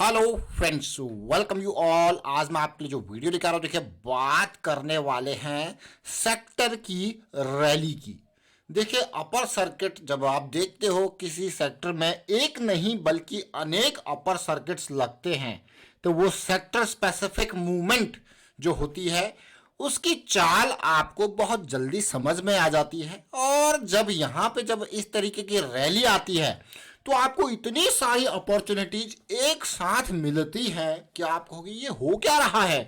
Hello friends, welcome you all. आज मैं आपके लिए जो वीडियो लेकर आ रहा हूं, देखिए बात करने वाले हैं सेक्टर की रैली की। देखिए अपर सर्किट जब आप देखते हो किसी सेक्टर में एक नहीं बल्कि अनेक अपर सर्किट्स लगते हैं तो वो सेक्टर स्पेसिफिक मूवमेंट जो होती है उसकी चाल आपको बहुत जल्दी समझ में आ जाती है। और जब यहाँ पे जब इस तरीके की रैली आती है तो आपको इतनी सारी अपॉर्चुनिटीज एक साथ मिलती है कि आप कहोगे ये हो क्या रहा है।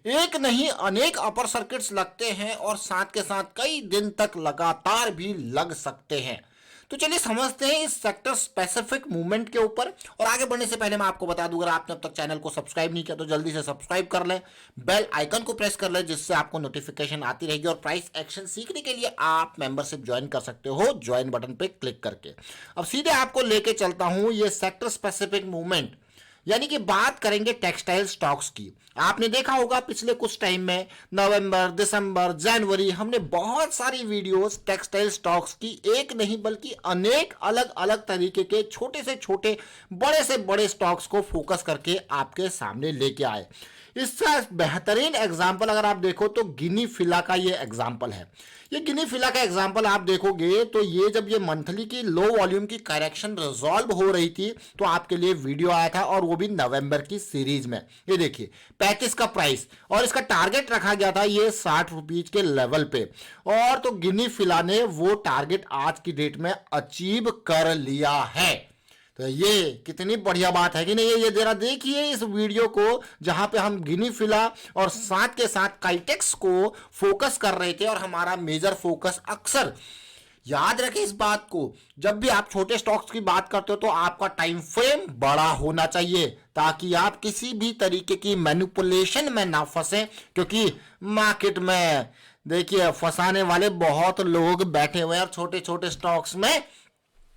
एक नहीं अनेक अपर सर्किट्स लगते हैं और साथ के साथ कई दिन तक लगातार भी लग सकते हैं। तो चलिए समझते हैं इस सेक्टर स्पेसिफिक मूवमेंट के ऊपर। और आगे बढ़ने से पहले मैं आपको बता दूं, अगर आपने अब तक चैनल को सब्सक्राइब नहीं किया तो जल्दी से सब्सक्राइब कर लें, बेल आइकन को प्रेस कर लें जिससे आपको नोटिफिकेशन आती रहेगी। और प्राइस एक्शन सीखने के लिए आप मेंबरशिप ज्वाइन कर सकते हो ज्वाइन बटन पे क्लिक करके। अब सीधे आपको लेके चलता हूं ये सेक्टर स्पेसिफिक मूवमेंट, यानी कि बात करेंगे टेक्सटाइल स्टॉक्स की। आपने देखा होगा पिछले कुछ टाइम में नवंबर, दिसंबर, जनवरी हमने बहुत सारी वीडियोस टेक्सटाइल स्टॉक्स की एक नहीं बल्कि अनेक अलग अलग तरीके के छोटे से बड़े स्टॉक्स को फोकस करके आपके सामने लेके आए। इसका बेहतरीन एग्जाम्पल अगर आप देखो तो गिनी फिला का ये एग्जाम्पल है। ये गिनी फिला का एग्जाम्पल आप देखोगे तो ये जब ये मंथली की लो वॉल्यूम की करेक्शन रिजॉल्व हो रही थी तो आपके लिए वीडियो आया था, और वो भी नवंबर की सीरीज में। ये देखिए 35 का प्राइस और इसका टारगेट रखा गया था ये 60 रुपीज के लेवल पे, और तो गिनी फिला ने वो टारगेट आज की डेट में अचीव कर लिया है। तो ये कितनी बढ़िया बात है कि नहीं। ये जरा देखिए इस वीडियो को जहां पे हम गिनी फिला और साथ के साथ काइटेक्स को फोकस कर रहे थे, और हमारा मेजर फोकस अक्सर याद रखें इस बात को, जब भी आप छोटे स्टॉक्स की बात करते हो तो आपका टाइम फ्रेम बड़ा होना चाहिए ताकि आप किसी भी तरीके की मैनिपुलेशन में ना फंसे। क्योंकि मार्केट में देखिए फंसाने वाले बहुत लोग बैठे हुए हैं और छोटे छोटे स्टॉक्स में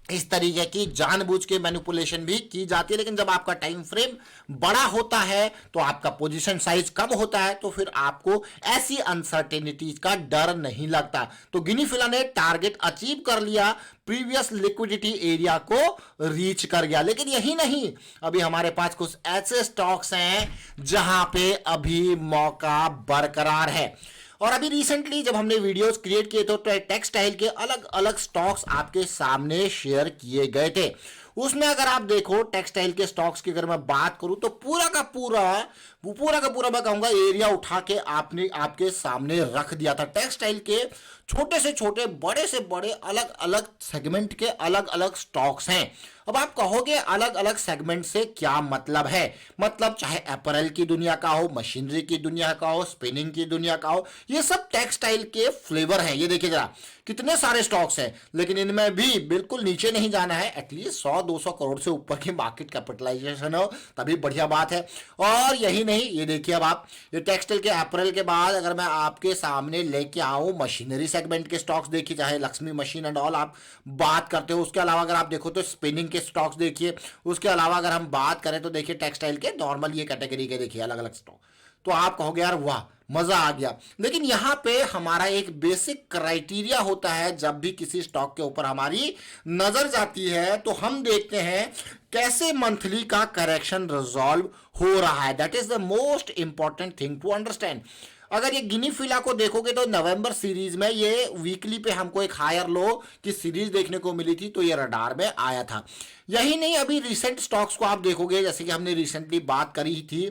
इस तरीके की जानबूझ के मैनिपुलेशन भी की जाती है। लेकिन जब आपका टाइम फ्रेम बड़ा होता है तो आपका पोजीशन साइज कम होता है, तो फिर आपको ऐसी अनसर्टेनिटीज का डर नहीं लगता। तो गिनी फिला ने टारगेट अचीव कर लिया, प्रीवियस लिक्विडिटी एरिया को रीच कर गया। लेकिन यही नहीं, अभी हमारे पास कुछ ऐसे स्टॉक्स हैं जहां पे अभी मौका बरकरार है। और अभी रिसेंटली जब हमने वीडियोस क्रिएट किए तो टेक्सटाइल के अलग अलग स्टॉक्स आपके सामने शेयर किए गए थे। उसमें अगर आप देखो टेक्सटाइल के स्टॉक्स की अगर मैं बात करूं तो पूरा का पूरा मैं कहूंगा एरिया उठा के आपने आपके सामने रख दिया था। टेक्सटाइल के छोटे से बड़े अलग अलग सेगमेंट के अलग अलग स्टॉक्स हैं। अब आप कहोगे अलग अलग सेगमेंट से क्या मतलब है? मतलब चाहे अपैरल की दुनिया का हो, मशीनरी की दुनिया का हो, स्पिनिंग की दुनिया का हो, ये सब टेक्सटाइल के फ्लेवर हैं। ये देखिए जरा कितने सारे स्टॉक्स हैं, लेकिन इनमें भी बिल्कुल नीचे नहीं जाना है। एटलीस्ट 100-200 करोड़ से ऊपर की मार्केट कैपिटलाइजेशन हो तभी बढ़िया बात है। और यही नहीं, ये देखिए अब आप ये टेक्सटाइल के अप्रैल के बाद अगर मैं आपके सामने लेके आऊं मशीनरी सेगमेंट के स्टॉक्स देखिए, चाहे लक्ष्मी मशीन एंड ऑल आप बात करते हो। उसके अलावा अगर आप देखो तो स्पिनिंग के स्टॉक्स देखिए। उसके अलावा अगर हम बात करें तो देखिए टेक्सटाइल के नॉर्मल ये कैटेगरी के देखिए अलग अलग स्टॉक। तो आप कहोगे यार वाह मजा आ गया। लेकिन यहां पे हमारा एक बेसिक क्राइटेरिया होता है, जब भी किसी स्टॉक के ऊपर हमारी नजर जाती है तो हम देखते हैं कैसे मंथली का करेक्शन रिजॉल्व हो रहा है। That is the most important thing to understand. अगर ये गिनी फिला को देखोगे तो नवंबर सीरीज में ये वीकली पे हमको एक हायर लो की सीरीज देखने को मिली थी, तो ये रडार में आया था। यही नहीं, अभी रिसेंट स्टॉक्स को आप देखोगे जैसे कि हमने रिसेंटली बात करी थी।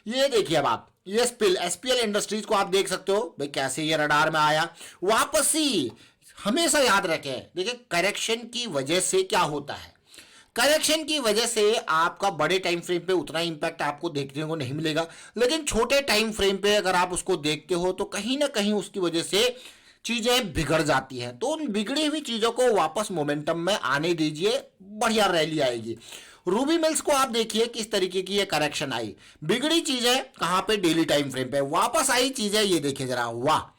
ये देखिए अब आप ये एसपीएल इंडस्ट्रीज को आप देख सकते हो भाई कैसे ये रडार में आया वापसी। हमेशा याद रखें, देखिए करेक्शन की वजह से क्या होता है, करेक्शन की वजह से आपका बड़े टाइम फ्रेम पे उतना इंपैक्ट आपको देखने को नहीं मिलेगा, लेकिन छोटे टाइम फ्रेम पे अगर आप उसको देखते हो तो कहीं ना कहीं उसकी वजह से चीजें बिगड़ जाती हैं। तो उन बिगड़ी हुई चीजों को वापस मोमेंटम में आने दीजिए, बढ़िया रैली आएगी। रूबी मिल्स को आप देखिए किस तरीके की ये करेक्शन आई, बिगड़ी चीजें कहां पे डेली टाइम फ्रेम पे वापस आई चीजें, ये देखिए जरा वाह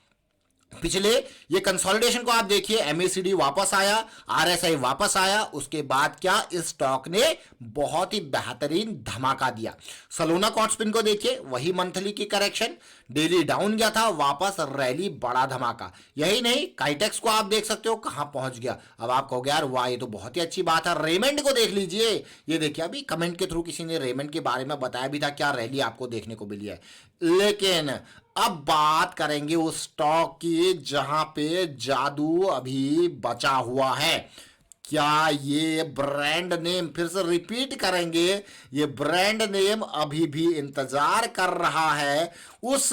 पिछले ये कंसोलिडेशन को आप देखिए, एमएसीडी वापस आया, आरएसआई वापस आया, उसके बाद क्या इस स्टॉक ने बहुत ही बेहतरीन धमाका दिया। सलोना कॉर्डस्पिन को देखिए, वही मंथली की करेक्शन, डेली डाउन गया था, वापस रैली, बड़ा धमाका। यही नहीं, काइटेक्स को आप देख सकते हो कहां पहुंच गया। अब आप कहोगे यार वाह ये तो बहुत ही अच्छी बात है। रेमंड को देख लीजिए, ये देखिए अभी कमेंट के थ्रू किसी ने रेमंड के बारे में बताया भी था, क्या रैली आपको देखने को मिली है। लेकिन अब बात करेंगे उस स्टॉक की जहां पे जादू अभी बचा हुआ है। क्या ये ब्रांड नेम, फिर से रिपीट करेंगे, ये ब्रांड नेम अभी भी इंतजार कर रहा है, उस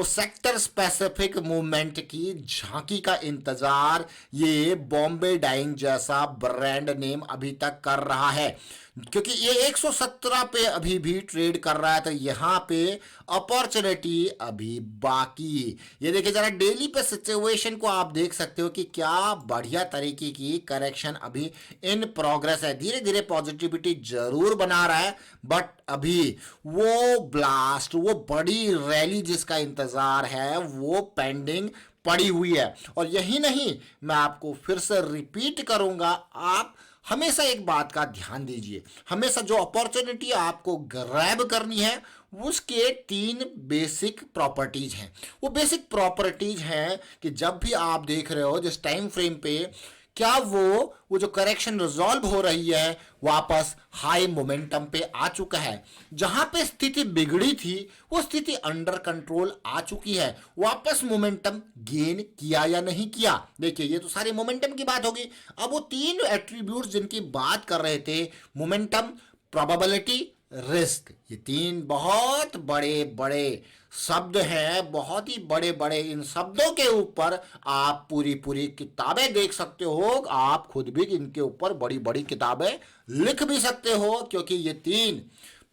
सेक्टर स्पेसिफिक मूवमेंट की झांकी का इंतजार ये बॉम्बे डाइंग जैसा ब्रांड नेम अभी तक कर रहा है। क्योंकि ये 117 पे अभी भी ट्रेड कर रहा है, तो यहां पे अपॉर्चुनिटी अभी बाकी। ये देखिए जरा डेली पे सिचुएशन को आप देख सकते हो कि क्या बढ़िया तरीके की करेक्शन अभी इन प्रोग्रेस है। धीरे धीरे पॉजिटिविटी जरूर बना रहा है, बट अभी वो ब्लास्ट, वो बड़ी रैली जिसका इंतजार है वो पेंडिंग पड़ी हुई है। और यही नहीं, मैं आपको फिर से रिपीट करूंगा, आप हमेशा एक बात का ध्यान दीजिए, हमेशा जो अपॉर्चुनिटी आपको ग्रैब करनी है उसके 3 बेसिक प्रॉपर्टीज हैं। वो बेसिक प्रॉपर्टीज हैं कि जब भी आप देख रहे हो जिस टाइम फ्रेम पे, क्या वो जो करेक्शन रिजॉल्व हो रही है वापस हाई मोमेंटम पे आ चुका है। जहां पे स्थिति बिगड़ी थी वो स्थिति अंडर कंट्रोल आ चुकी है, वापस मोमेंटम गेन किया या नहीं किया। देखिए ये तो सारी मोमेंटम की बात होगी। अब वो 3 एट्रीब्यूट्स जिनकी बात कर रहे थे, मोमेंटम, प्रोबेबिलिटी, रिस्क, ये 3 बहुत बड़े बड़े शब्द हैं, बहुत ही बड़े बड़े। इन शब्दों के ऊपर आप पूरी पूरी किताबें देख सकते हो, आप खुद भी इनके ऊपर बड़ी बड़ी किताबें लिख भी सकते हो, क्योंकि ये 3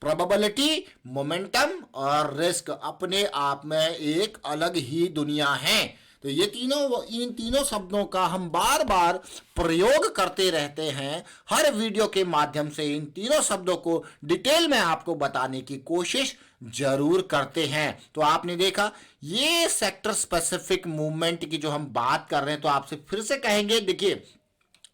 प्रोबेबिलिटी, मोमेंटम और रिस्क अपने आप में एक अलग ही दुनिया है। तो ये इन तीनों शब्दों का हम बार बार प्रयोग करते रहते हैं, हर वीडियो के माध्यम से इन तीनों शब्दों को डिटेल में आपको बताने की कोशिश जरूर करते हैं। तो आपने देखा ये सेक्टर स्पेसिफिक मूवमेंट की जो हम बात कर रहे हैं, तो आपसे फिर से कहेंगे, देखिए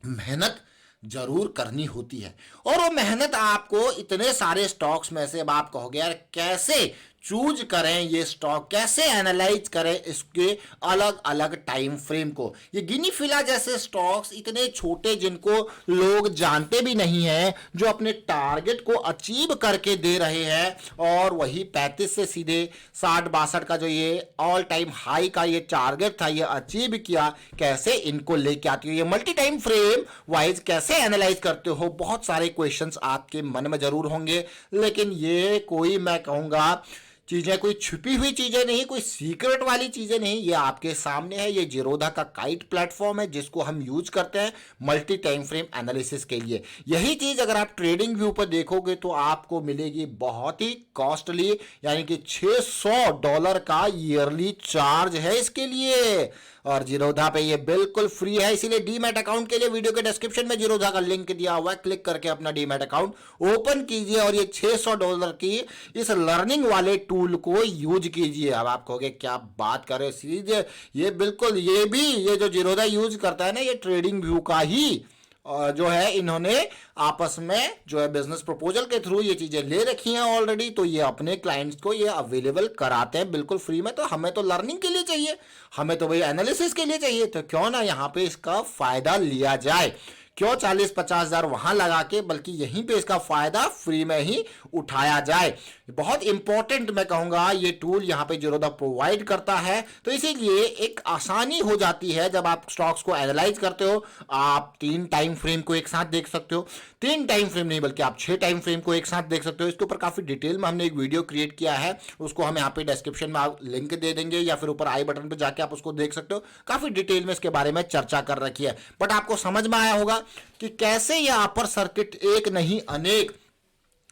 मेहनत जरूर करनी होती है, और वो मेहनत आपको इतने सारे स्टॉक्स में से, अब आप कहोगे यार कैसे चूज करें ये स्टॉक, कैसे एनालाइज करें इसके अलग अलग टाइम फ्रेम को। ये गिनी फिला जैसे स्टॉक्स इतने छोटे जिनको लोग जानते भी नहीं हैं, जो अपने टारगेट को अचीव करके दे रहे हैं, और वही 35 से सीधे 60-62 का जो ये ऑल टाइम हाई का ये टारगेट था ये अचीव किया, कैसे इनको लेके आती हो, ये मल्टी टाइम फ्रेम वाइज कैसे एनालाइज करते हो। बहुत सारे क्वेश्चंस आपके मन में जरूर होंगे, लेकिन ये कोई, मैं कहूंगा, चीजें कोई छुपी हुई चीजें नहीं, कोई सीक्रेट वाली चीजें नहीं, ये आपके सामने है। ये जीरोधा का काइट प्लेटफॉर्म है जिसको हम यूज करते हैं मल्टी टाइम फ्रेम एनालिसिस के लिए। यही चीज अगर आप ट्रेडिंग व्यू पर देखोगे तो आपको मिलेगी बहुत ही कॉस्टली, यानी कि $600 का ईयरली चार्ज है इसके लिए, और जीरोधा पे ये बिल्कुल फ्री है। इसीलिए डीमैट अकाउंट के लिए वीडियो के डिस्क्रिप्शन में जीरोधा का लिंक दिया हुआ है, क्लिक करके अपना डीमैट अकाउंट ओपन कीजिए और ये $600 की इस लर्निंग वाले टूल को यूज कीजिए। अब आप कहोगे क्या बात कर रहे, सीधे ये बिल्कुल, ये जो जीरोधा यूज करता है ना, ये ट्रेडिंग व्यू का ही जो है इन्होंने आपस में जो है बिजनेस प्रपोजल के थ्रू ये चीजें ले रखी हैं ऑलरेडी, तो ये अपने क्लाइंट्स को ये अवेलेबल कराते हैं बिल्कुल फ्री में। तो हमें तो लर्निंग के लिए चाहिए, हमें तो भाई एनालिसिस के लिए चाहिए, तो क्यों ना यहाँ पे इसका फायदा लिया जाए। क्यों 40-50 हजार वहां लगा के, बल्कि यहीं पे इसका फायदा फ्री में ही उठाया जाए। बहुत इंपॉर्टेंट मैं कहूंगा ये टूल यहाँ पे जीरोधा प्रोवाइड करता है, तो इसीलिए एक आसानी हो जाती है जब आप स्टॉक्स को एनालाइज करते हो। आप 3 टाइम फ्रेम को एक साथ देख सकते हो, 3 टाइम फ्रेम नहीं बल्कि आप 6 टाइम फ्रेम को एक साथ देख सकते हो। इसके ऊपर काफी डिटेल में हमने एक वीडियो क्रिएट किया है, उसको हम यहाँ पे डिस्क्रिप्शन में लिंक दे देंगे, या फिर ऊपर आई बटन पे जाके आप उसको देख सकते हो। काफी डिटेल में इसके बारे में चर्चा कर रखी है, बट आपको समझ में आया होगा कि कैसे यह अपर सर्किट एक नहीं अनेक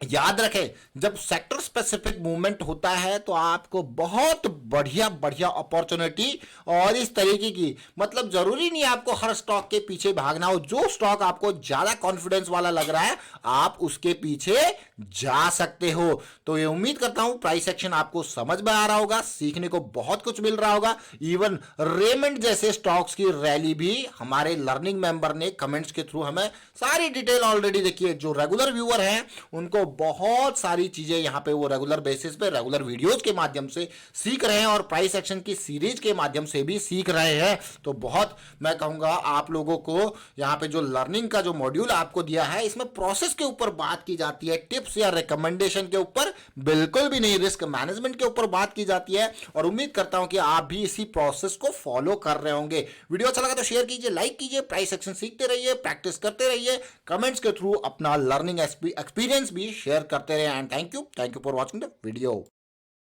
याद रखें, जब सेक्टर स्पेसिफिक मूवमेंट होता है तो आपको बहुत बढ़िया बढ़िया अपॉर्चुनिटी और इस तरीके की, मतलब जरूरी नहीं आपको हर स्टॉक के पीछे भागना हो। जो स्टॉक आपको ज्यादा कॉन्फिडेंस वाला लग रहा है आप उसके पीछे जा सकते हो। तो ये उम्मीद करता हूं प्राइस एक्शन आपको समझ में आ रहा होगा, सीखने को बहुत कुछ मिल रहा होगा। इवन रेमंड जैसे स्टॉक्स की रैली भी हमारे लर्निंग मेंबर ने कमेंट्स के थ्रू हमें सारी डिटेल ऑलरेडी देखिए। जो रेगुलर व्यूअर हैं उनको बहुत सारी चीजें यहां पे वो रेगुलर बेसिस पे रेगुलर वीडियोस के माध्यम से सीख रहे हैं और प्राइस एक्शन की सीरीज के माध्यम से भी सीख रहे हैं। तो बहुत मैं कहूंगा आप लोगों को यहां पे जो लर्निंग का जो मॉड्यूल आपको दिया है इसमें प्रोसेस के ऊपर बात की जाती है, टिप्स या रिकमेंडेशन के ऊपर बिल्कुल भी नहीं, रिस्क मैनेजमेंट के ऊपर बात की जाती है। और उम्मीद करता हूं कि आप भी इसी प्रोसेस को फॉलो कर रहे होंगे। वीडियो अच्छा लगा तो शेयर कीजिए, लाइक कीजिए, प्राइस एक्शन सीखते रहिए, प्रैक्टिस करते रहिए, कमेंट्स के थ्रू अपना लर्निंग एक्सपीरियंस भी शेयर करते रहे। And thank you for watching the video.